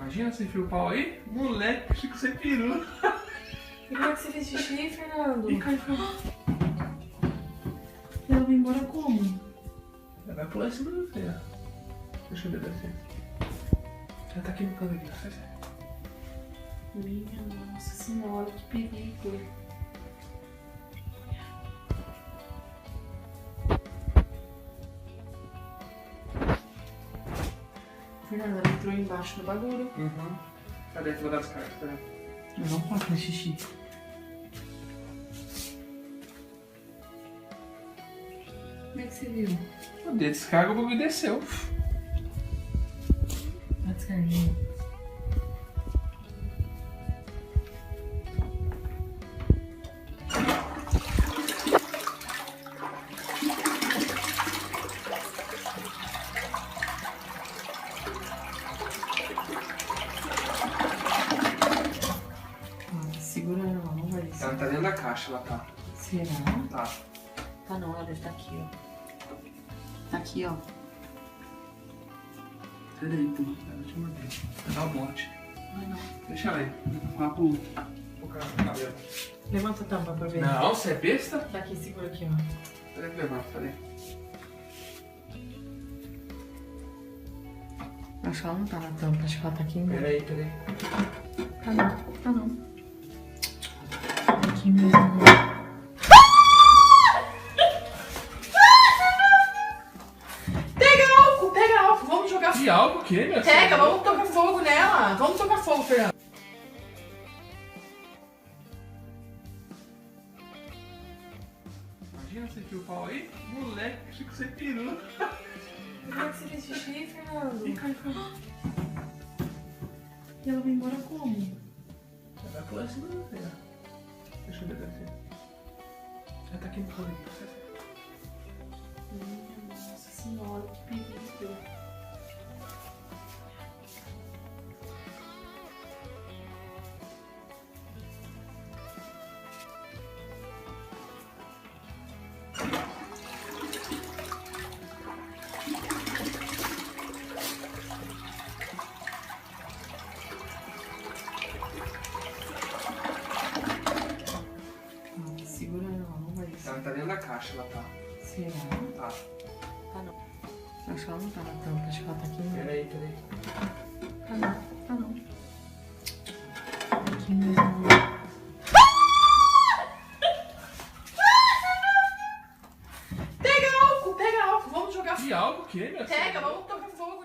Imagina você enfia o pau aí, moleque, achei que você pirou. E como é que você fez xixi, Fernando? E cai fora. E ela vai embora como? Ela vai pular em cima do você, ó. Deixa eu ver descer. Ela tá aqui no canto aqui, tá certo? Minha nossa senhora, que perigo. Fernanda, ela entrou embaixo do bagulho. Uhum. Cadê? Vou dar descarga, peraí. Eu não posso fazer xixi. Como é que você viu? Eu dei descarga, o bagulho desceu. A descarguinha. Segura ela, não vai descer. Ela tá dentro da caixa, ela tá. Será? Tá. Tá não, ela deve estar aqui, ó. Tá aqui, ó. Peraí, pô. Ela te mordeu. Vai dar o bote. Não. Deixa ela aí. Vou falar pro cabelo. Levanta a tampa pra ver. Não, você é besta? Tá aqui, segura aqui, ó. Peraí que levanta, peraí. Acho que ela não tá na tampa, acho que ela tá aqui embaixo. Peraí. Tá não, tá não. Aqui mesmo. Pega álcool, vamos jogar E algo o quê, meu? Pega, vamos tocar fogo nela. Vamos tocar fogo, Fernando. Imagina você enfia o pau aí, moleque, achei que você pirou. Como é que você fez xixi, Fernando? E cai fora. E ela vai embora como? Ela vai pular em cima do você, ó. Deixa eu ver descer. Ela tá aqui no canto aqui, tá certo? Minha nossa senhora, que perigo. Segura ela, não vai descer. Ela tá dentro da caixa, ela tá. Será? Tá. Tá não. Acho que ela não tá na tampa, acho que ela tá aqui embaixo. Peraí. Tá não, tá não. Aqui mesmo. Pega álcool, vamos jogar E algo o quê, meu? Pega, vamos tocar fogo